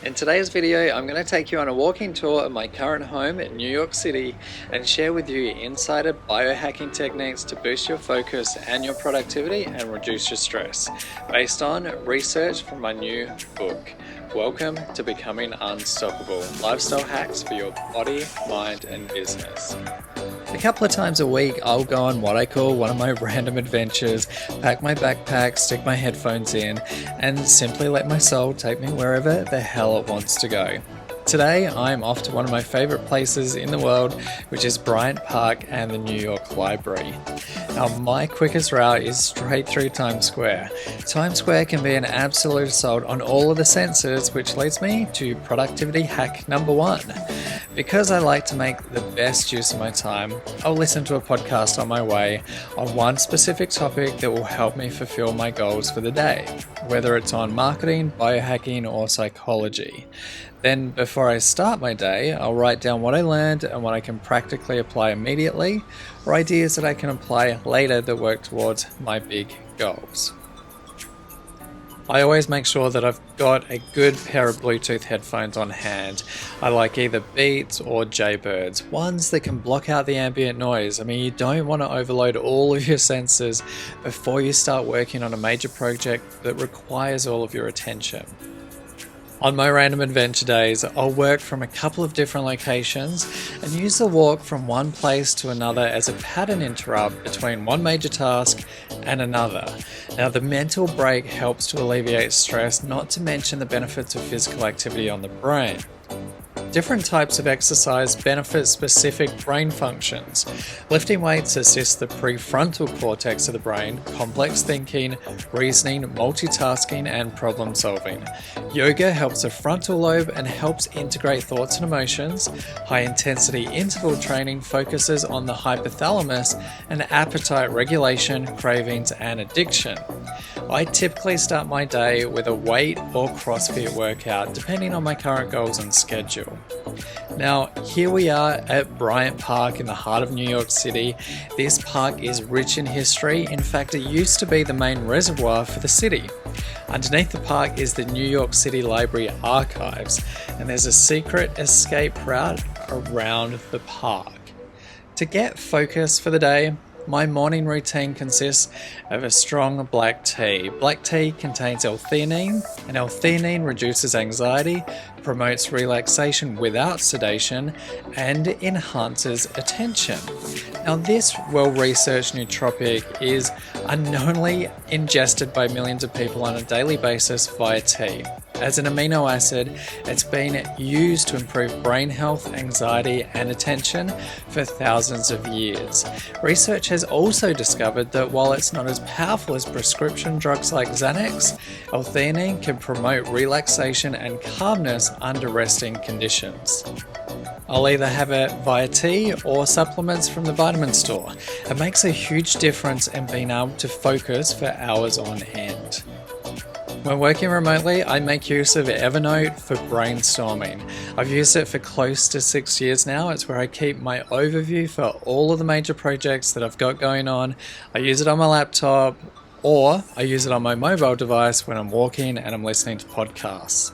In today's video, I'm going to take you on a walking tour of my current home in New York City and share with you insider biohacking techniques to boost your focus and your productivity and reduce your stress, based on research from my new book. Welcome to Becoming Unstoppable, lifestyle hacks for your body, mind and business. A couple of times a week, I'll go on what I call one of my random adventures, pack my backpack, stick my headphones in, and simply let my soul take me wherever the hell it wants to go. Today, I'm off to one of my favorite places in the world, which is Bryant Park and the New York Library. Now, my quickest route is straight through Times Square. Times Square can be an absolute assault on all of the senses, which leads me to productivity hack number 1. Because I like to make the best use of my time, I'll listen to a podcast on my way on one specific topic that will help me fulfill my goals for the day, whether it's on marketing, biohacking, or psychology. Then, before I start my day, I'll write down what I learned and what I can practically apply immediately, or ideas that I can apply later that work towards my big goals. I always make sure that I've got a good pair of Bluetooth headphones on hand. I like either Beats or Jaybirds, ones that can block out the ambient noise. I mean, you don't want to overload all of your senses before you start working on a major project that requires all of your attention. On my random adventure days, I'll work from a couple of different locations and use the walk from one place to another as a pattern interrupt between one major task and another. Now, the mental break helps to alleviate stress, not to mention the benefits of physical activity on the brain. Different types of exercise benefit specific brain functions. Lifting weights assists the prefrontal cortex of the brain, complex thinking, reasoning, multitasking, and problem solving. Yoga helps the frontal lobe and helps integrate thoughts and emotions. High intensity interval training focuses on the hypothalamus and appetite regulation, cravings, and addiction. I typically start my day with a weight or CrossFit workout, depending on my current goals and schedule. Now, here we are at Bryant Park in the heart of New York City. This park is rich in history. In fact, it used to be the main reservoir for the city. Underneath the park is the New York City Library Archives, and there's a secret escape route around the park. To get focus for the day, my morning routine consists of a strong black tea. Black tea contains L-THEANINE, and L-THEANINE reduces anxiety, promotes relaxation without sedation, and enhances attention. Now, this well-researched nootropic is unknowingly ingested by millions of people on a daily basis via tea. As an amino acid, it's been used to improve brain health, anxiety, and attention for thousands of years. Research has also discovered that while it's not as powerful as prescription drugs like Xanax, L-THEANINE can promote relaxation and calmness under resting conditions. I'll either have it via tea or supplements from the vitamin store. It makes a huge difference in being able to focus for hours on end. When working remotely, I make use of EVERNOTE for brainstorming. I've used it for close to 6 years now. It's where I keep my overview for all of the major projects that I've got going on. I use it on my laptop, or I use it on my mobile device when I'm walking and I'm listening to podcasts.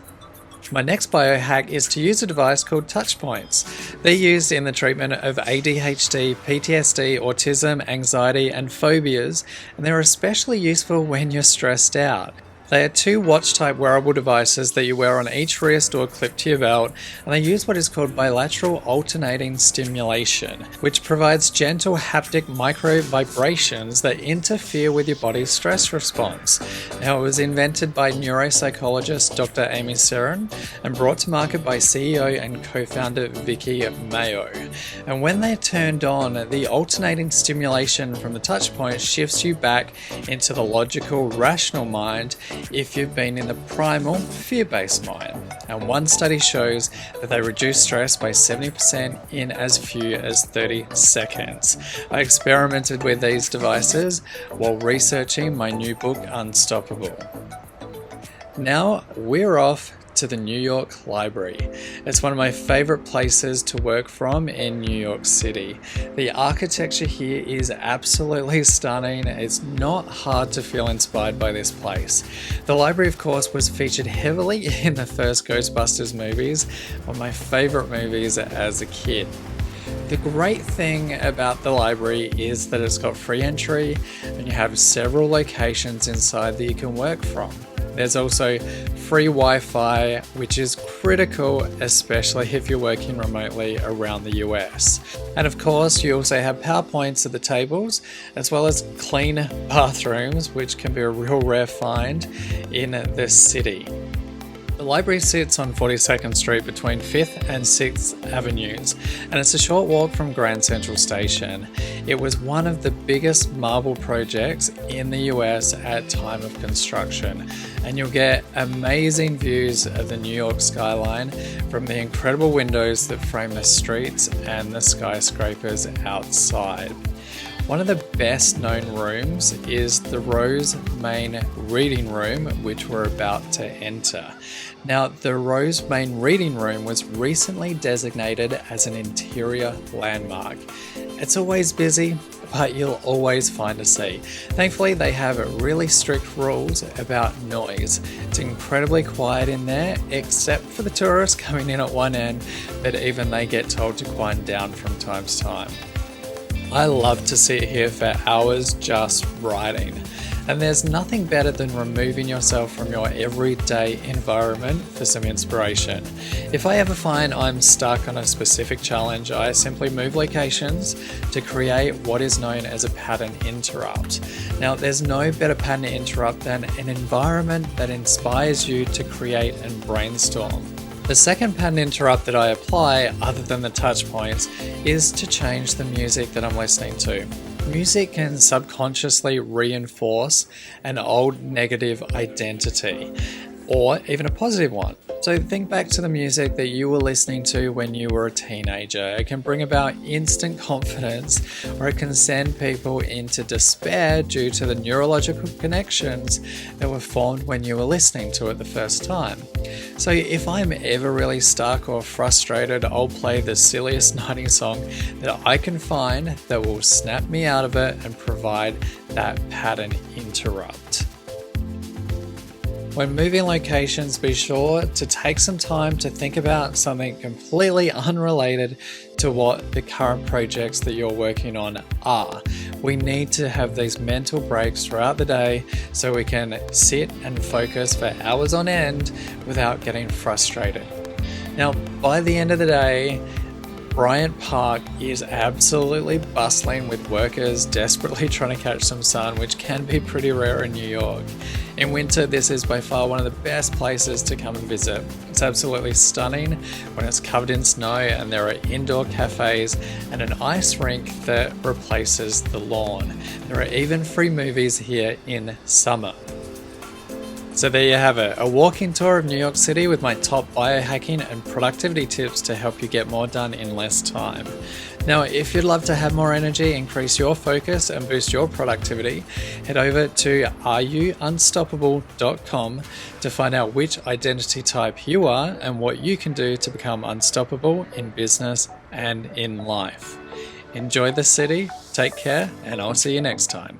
My next biohack is to use a device called touch points. They're used in the treatment of ADHD, PTSD, autism, anxiety, and phobias, and they're especially useful when you're stressed out. They are 2 watch-type wearable devices that you wear on each wrist or clip to your belt, and they use what is called bilateral alternating stimulation, which provides gentle haptic micro vibrations that interfere with your body's stress response. Now, it was invented by neuropsychologist Dr. Amy Serin and brought to market by CEO and co-founder Vicky Mayo. And when they're turned on, the alternating stimulation from the touch point shifts you back into the logical, rational mind if you've been in the primal, fear-based mind. And one study shows that they reduce stress by 70% in as few as 30 seconds. I experimented with these devices while researching my new book, Unstoppable. Now we're off to the New York Library. It's one of my favorite places to work from in New York City. The architecture here is absolutely stunning. It's not hard to feel inspired by this place. The library, of course, was featured heavily in the first Ghostbusters movies, one of my favorite movies as a kid. The great thing about the library is that it's got free entry and you have several locations inside that you can work from. There's also free Wi-Fi, which is critical, especially if you're working remotely around the US. And of course, you also have PowerPoints at the tables, as well as clean bathrooms, which can be a real rare find in this city. The library sits on 42nd Street between 5th and 6th Avenues, and it's a short walk from Grand Central Station. It was one of the biggest marble projects in the US at time of construction, and you'll get amazing views of the New York skyline from the incredible windows that frame the streets and the skyscrapers outside. One of the best known rooms is the Rose main reading room, which we're about to enter. Now, the Rose main reading room was recently designated as an interior landmark. It's always busy, but you'll always find a seat. Thankfully, they have really strict rules about noise. It's incredibly quiet in there, except for the tourists coming in at one end, but even they get told to quiet down from time to time. I love to sit here for hours just writing, and there's nothing better than removing yourself from your everyday environment for some inspiration. If I ever find I'm stuck on a specific challenge, I simply move locations to create what is known as a pattern interrupt. Now, there's no better pattern interrupt than an environment that inspires you to create and brainstorm. The second pattern interrupt that I apply, other than the touch points, is to change the music that I'm listening to. Music can subconsciously reinforce an old negative identity, or even a positive one. So think back to the music that you were listening to when you were a teenager. It can bring about instant confidence, or it can send people into despair due to the neurological connections that were formed when you were listening to it the first time. So if I'm ever really stuck or frustrated, I'll play the silliest 90s song that I can find that will snap me out of it and provide that pattern interrupt. When moving locations, be sure to take some time to think about something completely unrelated to what the current projects that you're working on are. We need to have these mental breaks throughout the day so we can sit and focus for hours on end without getting frustrated. Now, by the end of the day, Bryant Park is absolutely bustling with workers desperately trying to catch some sun, which can be pretty rare in New York. In winter, this is by far one of the best places to come and visit. It's absolutely stunning when it's covered in snow, and there are indoor cafes and an ice rink that replaces the lawn. There are even free movies here in summer. So there you have it, a walking tour of New York City with my top biohacking and productivity tips to help you get more done in less time. Now, if you'd love to have more energy, increase your focus and boost your productivity, head over to areyounstoppable.com to find out which identity type you are and what you can do to become unstoppable in business and in life. Enjoy the city, take care, and I'll see you next time.